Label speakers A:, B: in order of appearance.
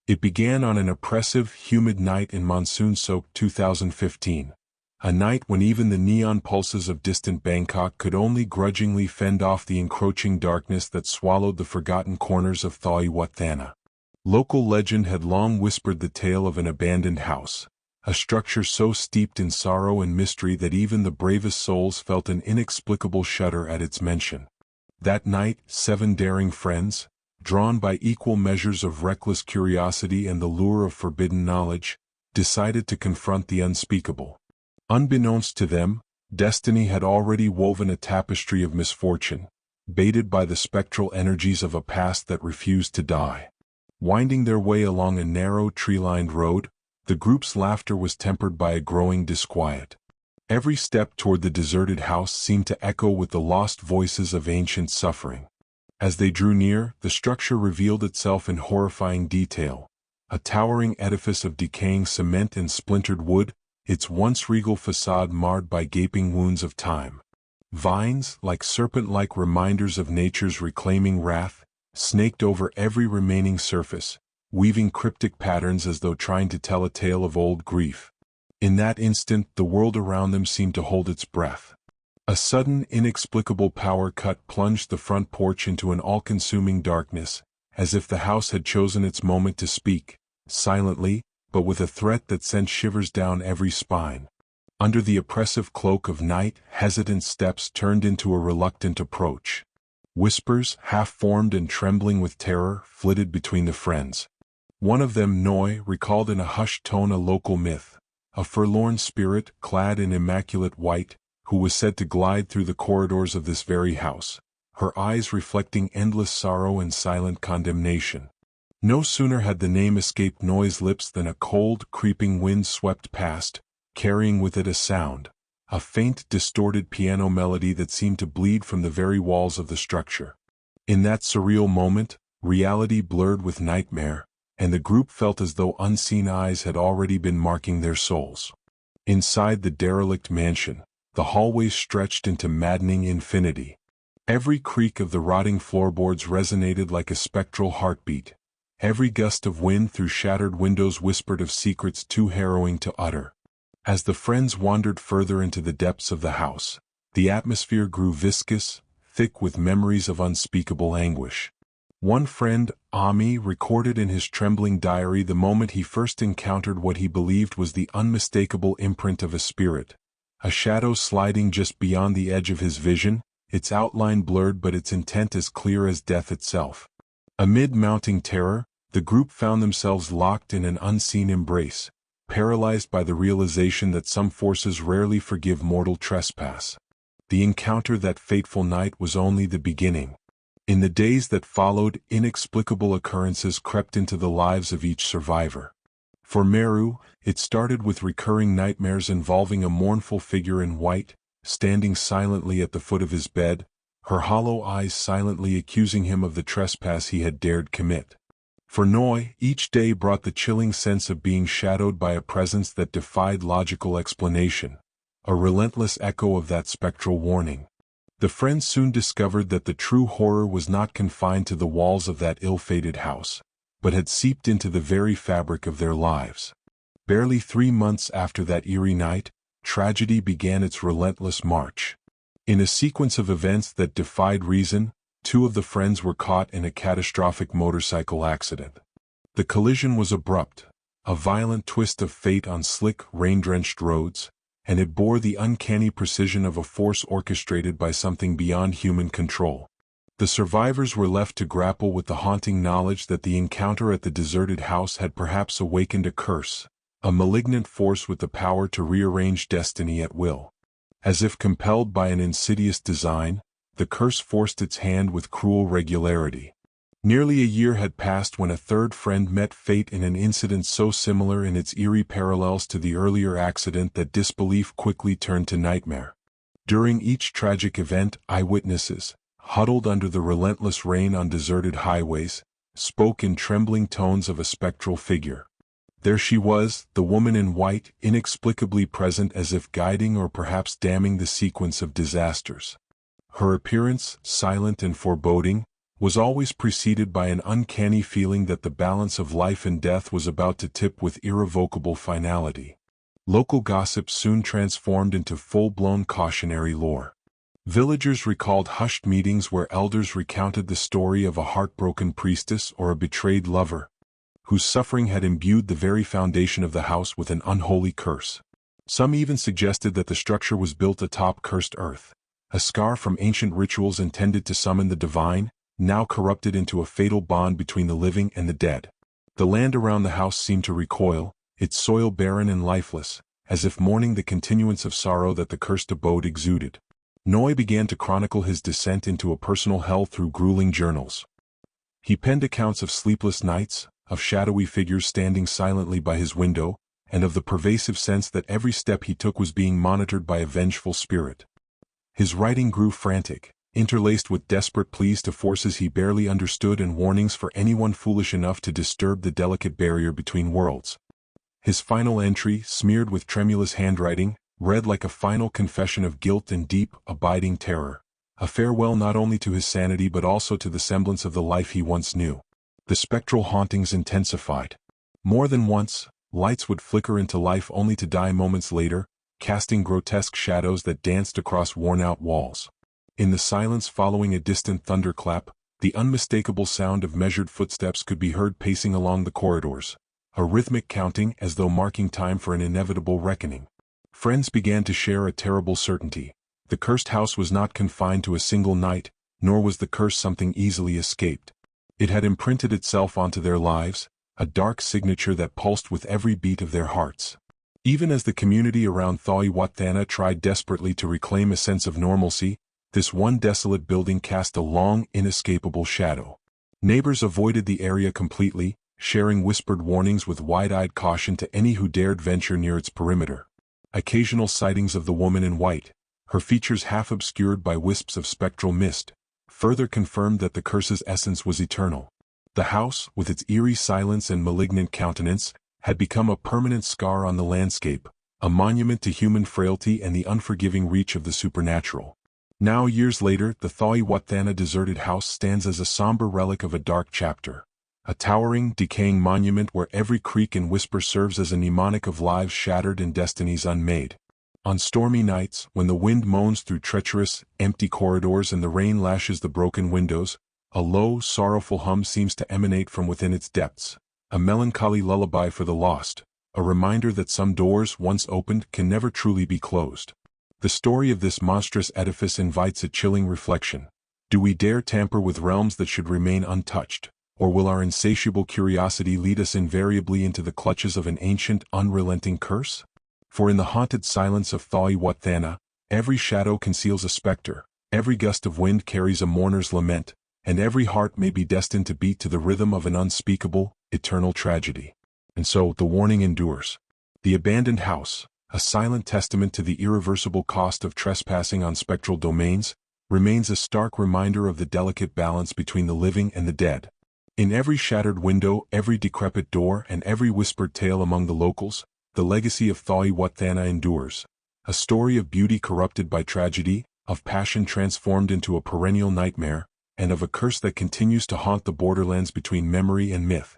A: It began on an oppressive, humid night in monsoon-soaked 2015. A night when even the neon pulses of distant Bangkok could only grudgingly fend off the encroaching darkness that swallowed the forgotten corners of Thoi Wat Thana. Local legend had long whispered the tale of an abandoned house, a structure so steeped in sorrow and mystery that even the bravest souls felt an inexplicable shudder at its mention. That night, 7 daring friends, drawn by equal measures of reckless curiosity and the lure of forbidden knowledge, decided to confront the unspeakable. Unbeknownst to them, destiny had already woven a tapestry of misfortune, baited by the spectral energies of a past that refused to die. Winding their way along a narrow tree-lined road, the group's laughter was tempered by a growing disquiet. Every step toward the deserted house seemed to echo with the lost voices of ancient suffering. As they drew near, the structure revealed itself in horrifying detail. A towering edifice of decaying cement and splintered wood, its once regal facade marred by gaping wounds of time. Vines, like serpent-like reminders of nature's reclaiming wrath, snaked over every remaining surface, weaving cryptic patterns as though trying to tell a tale of old grief. In that instant, the world around them seemed to hold its breath. A sudden, inexplicable power cut plunged the front porch into an all-consuming darkness, as if the house had chosen its moment to speak, silently, but with a threat that sent shivers down every spine. Under the oppressive cloak of night, hesitant steps turned into a reluctant approach. Whispers, half-formed and trembling with terror, flitted between the friends. One of them, Noi, recalled in a hushed tone a local myth, a forlorn spirit, clad in immaculate white, who was said to glide through the corridors of this very house, her eyes reflecting endless sorrow and silent condemnation. No sooner had the name escaped Noi's lips than a cold, creeping wind swept past, carrying with it a sound, a faint, distorted piano melody that seemed to bleed from the very walls of the structure. In that surreal moment, reality blurred with nightmare, and the group felt as though unseen eyes had already been marking their souls. Inside the derelict mansion, the hallways stretched into maddening infinity. Every creak of the rotting floorboards resonated like a spectral heartbeat. Every gust of wind through shattered windows whispered of secrets too harrowing to utter. As the friends wandered further into the depths of the house, the atmosphere grew viscous, thick with memories of unspeakable anguish. One friend, Ami, recorded in his trembling diary the moment he first encountered what he believed was the unmistakable imprint of a spirit. A shadow sliding just beyond the edge of his vision, its outline blurred but its intent as clear as death itself. Amid mounting terror, the group found themselves locked in an unseen embrace, paralyzed by the realization that some forces rarely forgive mortal trespass. The encounter that fateful night was only the beginning. In the days that followed, inexplicable occurrences crept into the lives of each survivor. For Meru, it started with recurring nightmares involving a mournful figure in white, standing silently at the foot of his bed, her hollow eyes silently accusing him of the trespass he had dared commit. For Noi, each day brought the chilling sense of being shadowed by a presence that defied logical explanation, a relentless echo of that spectral warning. The friends soon discovered that the true horror was not confined to the walls of that ill-fated house, but had seeped into the very fabric of their lives. Barely 3 months after that eerie night, tragedy began its relentless march. In a sequence of events that defied reason, 2 of the friends were caught in a catastrophic motorcycle accident. The collision was abrupt, a violent twist of fate on slick, rain-drenched roads, and it bore the uncanny precision of a force orchestrated by something beyond human control. The survivors were left to grapple with the haunting knowledge that the encounter at the deserted house had perhaps awakened a curse, a malignant force with the power to rearrange destiny at will. As if compelled by an insidious design, the curse forced its hand with cruel regularity. Nearly a year had passed when a third friend met fate in an incident so similar in its eerie parallels to the earlier accident that disbelief quickly turned to nightmare. During each tragic event, eyewitnesses, huddled under the relentless rain on deserted highways, spoke in trembling tones of a spectral figure. There she was, the woman in white, inexplicably present as if guiding or perhaps damning the sequence of disasters. Her appearance, silent and foreboding, was always preceded by an uncanny feeling that the balance of life and death was about to tip with irrevocable finality. Local gossip soon transformed into full-blown cautionary lore. Villagers recalled hushed meetings where elders recounted the story of a heartbroken priestess or a betrayed lover, whose suffering had imbued the very foundation of the house with an unholy curse. Some even suggested that the structure was built atop cursed earth, a scar from ancient rituals intended to summon the divine, now corrupted into a fatal bond between the living and the dead. The land around the house seemed to recoil, its soil barren and lifeless, as if mourning the continuance of sorrow that the cursed abode exuded. Noy began to chronicle his descent into a personal hell through grueling journals. He penned accounts of sleepless nights, of shadowy figures standing silently by his window, and of the pervasive sense that every step he took was being monitored by a vengeful spirit. His writing grew frantic, interlaced with desperate pleas to forces he barely understood and warnings for anyone foolish enough to disturb the delicate barrier between worlds. His final entry, smeared with tremulous handwriting, read like a final confession of guilt and deep, abiding terror, a farewell not only to his sanity but also to the semblance of the life he once knew. The spectral hauntings intensified. More than once, lights would flicker into life only to die moments later, casting grotesque shadows that danced across worn-out walls. In the silence following a distant thunderclap, the unmistakable sound of measured footsteps could be heard pacing along the corridors, a rhythmic counting as though marking time for an inevitable reckoning. Friends began to share a terrible certainty. The cursed house was not confined to a single night, nor was the curse something easily escaped. It had imprinted itself onto their lives, a dark signature that pulsed with every beat of their hearts. Even as the community around Thoi Wat Thana tried desperately to reclaim a sense of normalcy, this one desolate building cast a long, inescapable shadow. Neighbors avoided the area completely, sharing whispered warnings with wide-eyed caution to any who dared venture near its perimeter. Occasional sightings of the woman in white, her features half obscured by wisps of spectral mist, further confirmed that the curse's essence was eternal. The house, with its eerie silence and malignant countenance, had become a permanent scar on the landscape, a monument to human frailty and the unforgiving reach of the supernatural. Now years later, the Thoi Wat Thana deserted house stands as a somber relic of a dark chapter. A towering, decaying monument where every creak and whisper serves as a mnemonic of lives shattered and destinies unmade. On stormy nights, when the wind moans through treacherous, empty corridors and the rain lashes the broken windows, a low, sorrowful hum seems to emanate from within its depths, a melancholy lullaby for the lost, a reminder that some doors, once opened, can never truly be closed. The story of this monstrous edifice invites a chilling reflection. Do we dare tamper with realms that should remain untouched, or will our insatiable curiosity lead us invariably into the clutches of an ancient, unrelenting curse? For in the haunted silence of Thoi Wat Thana, every shadow conceals a specter, every gust of wind carries a mourner's lament, and every heart may be destined to beat to the rhythm of an unspeakable, eternal tragedy. And so, the warning endures. The abandoned house, a silent testament to the irreversible cost of trespassing on spectral domains, remains a stark reminder of the delicate balance between the living and the dead. In every shattered window, every decrepit door, and every whispered tale among the locals, the legacy of Thoi Wat Thana endures. A story of beauty corrupted by tragedy, of passion transformed into a perennial nightmare, and of a curse that continues to haunt the borderlands between memory and myth.